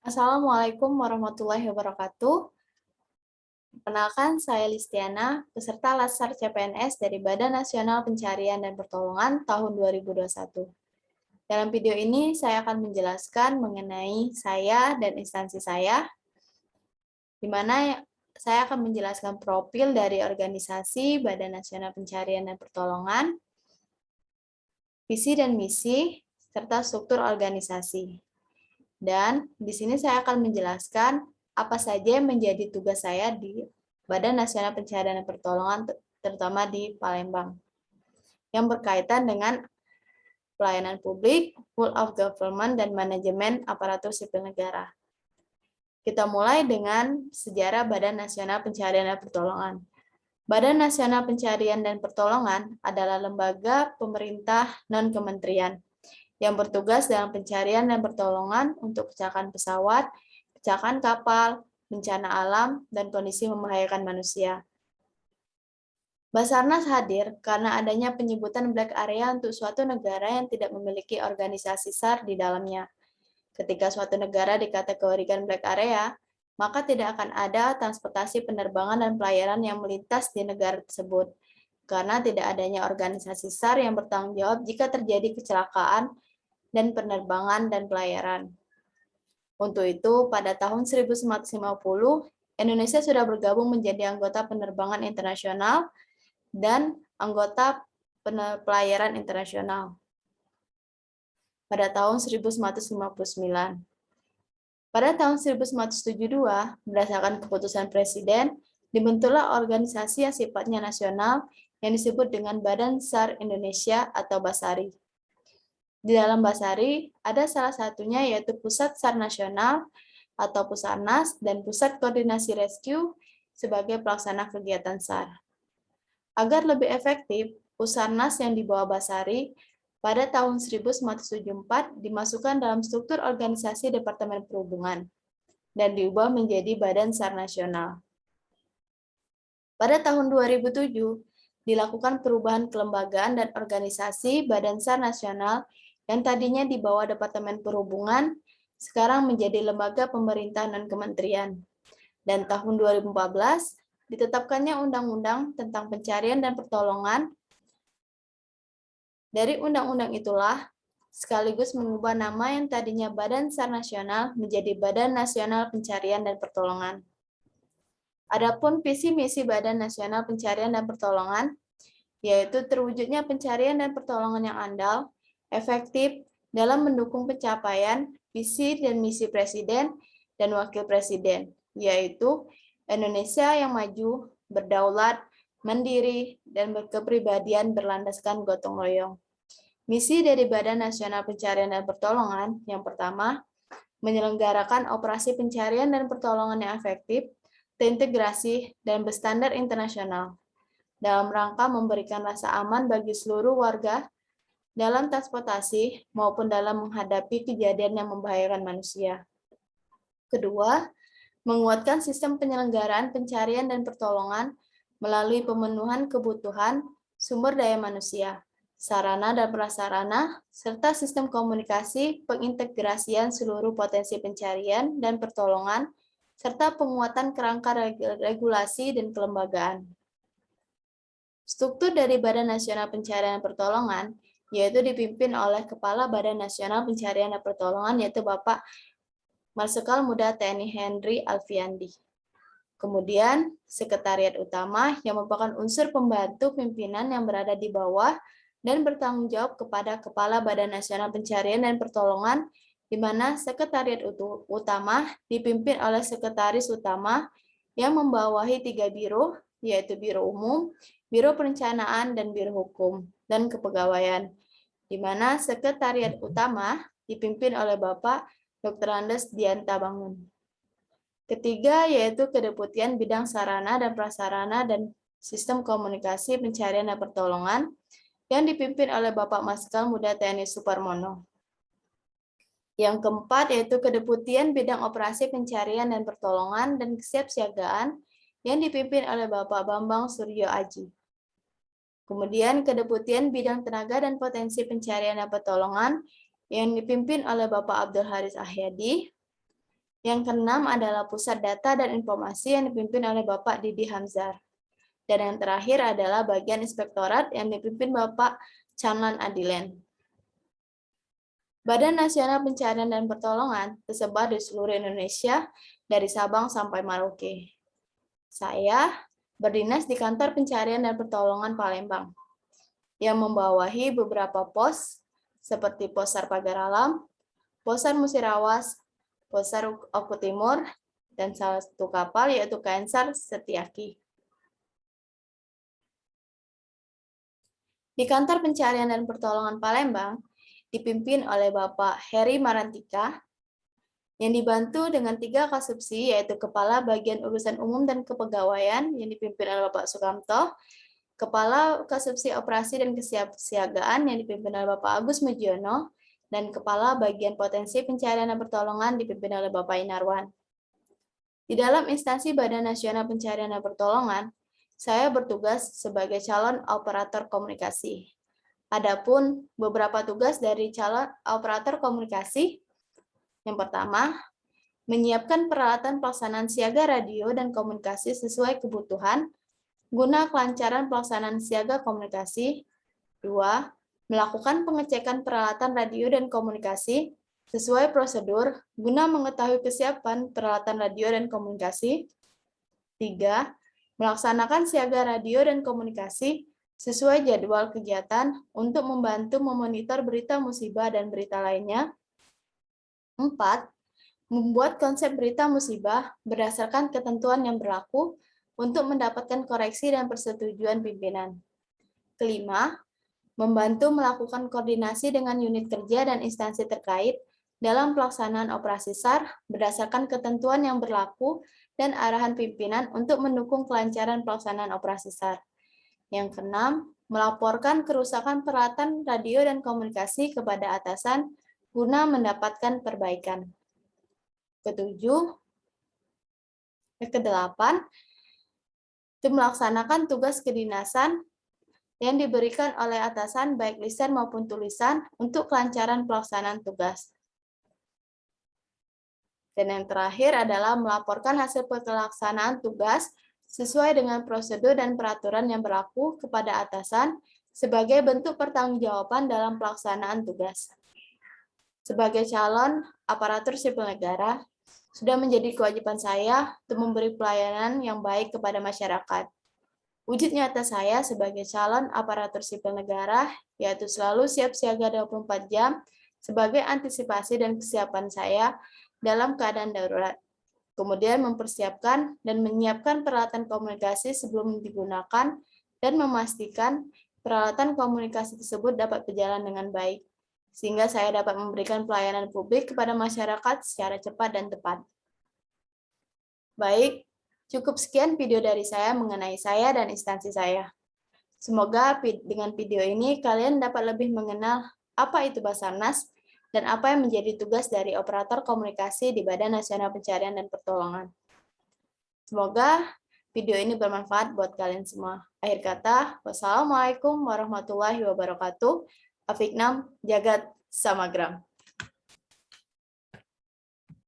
Assalamualaikum warahmatullahi wabarakatuh. Perkenalkan, saya Listiana, peserta Latsar CPNS dari Badan Nasional Pencarian dan Pertolongan tahun 2021. Dalam video ini, saya akan menjelaskan mengenai saya dan instansi saya, di mana saya akan menjelaskan profil dari organisasi Badan Nasional Pencarian dan Pertolongan, visi dan misi, serta struktur organisasi. Dan di sini saya akan menjelaskan apa saja yang menjadi tugas saya di Badan Nasional Pencarian dan Pertolongan, terutama di Palembang, yang berkaitan dengan pelayanan publik, full of government, dan manajemen aparatur sipil negara. Kita mulai dengan sejarah Badan Nasional Pencarian dan Pertolongan. Badan Nasional Pencarian dan Pertolongan adalah lembaga pemerintah non-kementerian yang bertugas dalam pencarian dan pertolongan untuk kecelakaan pesawat, kecelakaan kapal, bencana alam, dan kondisi membahayakan manusia. Basarnas hadir karena adanya penyebutan black area untuk suatu negara yang tidak memiliki organisasi SAR di dalamnya. Ketika suatu negara dikategorikan black area, maka tidak akan ada transportasi penerbangan dan pelayaran yang melintas di negara tersebut, karena tidak adanya organisasi SAR yang bertanggung jawab jika terjadi kecelakaan dan penerbangan dan pelayaran. Untuk itu, pada tahun 1950, Indonesia sudah bergabung menjadi anggota penerbangan internasional dan anggota pelayaran internasional pada tahun 1959. Pada tahun 1972, berdasarkan keputusan Presiden, dibentuklah organisasi yang sifatnya nasional yang disebut dengan Badan SAR Indonesia atau Basari. Di dalam Basari, ada salah satunya yaitu Pusat SAR Nasional atau Pusarnas dan Pusat Koordinasi Rescue sebagai pelaksana kegiatan SAR. Agar lebih efektif, Pusarnas yang di bawah Basari pada tahun 1974 dimasukkan dalam struktur organisasi Departemen Perhubungan dan diubah menjadi Badan SAR Nasional. Pada tahun 2007, dilakukan perubahan kelembagaan dan organisasi Badan SAR Nasional yang tadinya di bawah Departemen Perhubungan, sekarang menjadi lembaga pemerintah non-kementerian. Dan tahun 2014, ditetapkannya Undang-Undang tentang Pencarian dan Pertolongan. Dari undang-undang itulah, sekaligus mengubah nama yang tadinya Badan SAR Nasional menjadi Badan Nasional Pencarian dan Pertolongan. Adapun visi misi Badan Nasional Pencarian dan Pertolongan, yaitu terwujudnya pencarian dan pertolongan yang andal, efektif dalam mendukung pencapaian visi dan misi Presiden dan Wakil Presiden, yaitu Indonesia yang maju, berdaulat, mandiri, dan berkepribadian berlandaskan gotong royong. Misi dari Badan Nasional Pencarian dan Pertolongan yang pertama, menyelenggarakan operasi pencarian dan pertolongan yang efektif, terintegrasi, dan berstandar internasional, dalam rangka memberikan rasa aman bagi seluruh warga dalam transportasi maupun dalam menghadapi kejadian yang membahayakan manusia. Kedua, menguatkan sistem penyelenggaraan pencarian dan pertolongan melalui pemenuhan kebutuhan sumber daya manusia, sarana dan prasarana, serta sistem komunikasi pengintegrasian seluruh potensi pencarian dan pertolongan, serta penguatan kerangka regulasi dan kelembagaan. Struktur dari Badan Nasional Pencarian dan Pertolongan yaitu dipimpin oleh Kepala Badan Nasional Pencarian dan Pertolongan, yaitu Bapak Marsikal Muda TNI Henry Alfiandi. Kemudian, Sekretariat Utama yang merupakan unsur pembantu pimpinan yang berada di bawah dan bertanggung jawab kepada Kepala Badan Nasional Pencarian dan Pertolongan, di mana Sekretariat Utama dipimpin oleh Sekretaris Utama yang membawahi 3 biro, yaitu Biro Umum, Biro Perencanaan, dan Biro Hukum dan Kepegawaian, di mana Sekretariat Utama dipimpin oleh Bapak Dr. Andes Dianta Bangun. Ketiga, yaitu Kedeputian Bidang Sarana dan Prasarana dan Sistem Komunikasi Pencarian dan Pertolongan, yang dipimpin oleh Bapak Marsikal Muda TNI Suparmono. Yang keempat, yaitu Kedeputian Bidang Operasi Pencarian dan Pertolongan dan Kesiapsiagaan, yang dipimpin oleh Bapak Bambang Suryo Aji. Kemudian Kedeputian Bidang Tenaga dan Potensi Pencarian dan Pertolongan, yang dipimpin oleh Bapak Abdul Haris Ahyadi. Yang keenam adalah Pusat Data dan Informasi yang dipimpin oleh Bapak Didi Hamzar. Dan yang terakhir adalah bagian Inspektorat yang dipimpin Bapak Chanlan Adilen. Badan Nasional Pencarian dan Pertolongan tersebar di seluruh Indonesia dari Sabang sampai Merauke. Saya berdinas di Kantor Pencarian dan Pertolongan Palembang yang membawahi beberapa pos seperti Pos Sar Pagar Alam, Pos Sar Musirawas, Pos Sar Oku Timur, dan salah satu kapal yaitu KN SAR Setiaki. Di Kantor Pencarian dan Pertolongan Palembang dipimpin oleh Bapak Heri Marantika, yang dibantu dengan 3 kasubsi, yaitu Kepala Bagian Urusan Umum dan Kepegawaian, yang dipimpin oleh Bapak Sukamto, Kepala Kasubsi Operasi dan Kesiapsiagaan, yang dipimpin oleh Bapak Agus Mujiono, dan Kepala Bagian Potensi Pencarian dan Pertolongan, dipimpin oleh Bapak Inarwan. Di dalam instansi Badan Nasional Pencarian dan Pertolongan, saya bertugas sebagai calon operator komunikasi. Adapun beberapa tugas dari calon operator komunikasi, yang pertama, menyiapkan peralatan pelaksanaan siaga radio dan komunikasi sesuai kebutuhan, guna kelancaran pelaksanaan siaga komunikasi. 2. Melakukan pengecekan peralatan radio dan komunikasi sesuai prosedur, guna mengetahui kesiapan peralatan radio dan komunikasi. 3. Melaksanakan siaga radio dan komunikasi sesuai jadwal kegiatan untuk membantu memonitor berita musibah dan berita lainnya. 4. Membuat konsep berita musibah berdasarkan ketentuan yang berlaku untuk mendapatkan koreksi dan persetujuan pimpinan. Kelima, membantu melakukan koordinasi dengan unit kerja dan instansi terkait dalam pelaksanaan operasi SAR berdasarkan ketentuan yang berlaku dan arahan pimpinan untuk mendukung kelancaran pelaksanaan operasi SAR. Yang keenam, melaporkan kerusakan peralatan radio dan komunikasi kepada atasan guna mendapatkan perbaikan. Kedelapan, itu melaksanakan tugas kedinasan yang diberikan oleh atasan baik lisan maupun tulisan untuk kelancaran pelaksanaan tugas. Dan yang terakhir adalah melaporkan hasil pelaksanaan tugas sesuai dengan prosedur dan peraturan yang berlaku kepada atasan sebagai bentuk pertanggungjawaban dalam pelaksanaan tugas. Sebagai calon aparatur sipil negara, sudah menjadi kewajiban saya untuk memberi pelayanan yang baik kepada masyarakat. Wujud nyata saya sebagai calon aparatur sipil negara, yaitu selalu siap siaga 24 jam sebagai antisipasi dan kesiapan saya dalam keadaan darurat. Kemudian mempersiapkan dan menyiapkan peralatan komunikasi sebelum digunakan dan memastikan peralatan komunikasi tersebut dapat berjalan dengan baik, sehingga saya dapat memberikan pelayanan publik kepada masyarakat secara cepat dan tepat. Baik, cukup sekian video dari saya mengenai saya dan instansi saya. Semoga dengan video ini kalian dapat lebih mengenal apa itu Basarnas dan apa yang menjadi tugas dari operator komunikasi di Badan Nasional Pencarian dan Pertolongan. Semoga video ini bermanfaat buat kalian semua. Akhir kata, wassalamualaikum warahmatullahi wabarakatuh. Afiknam Jagat Samagram.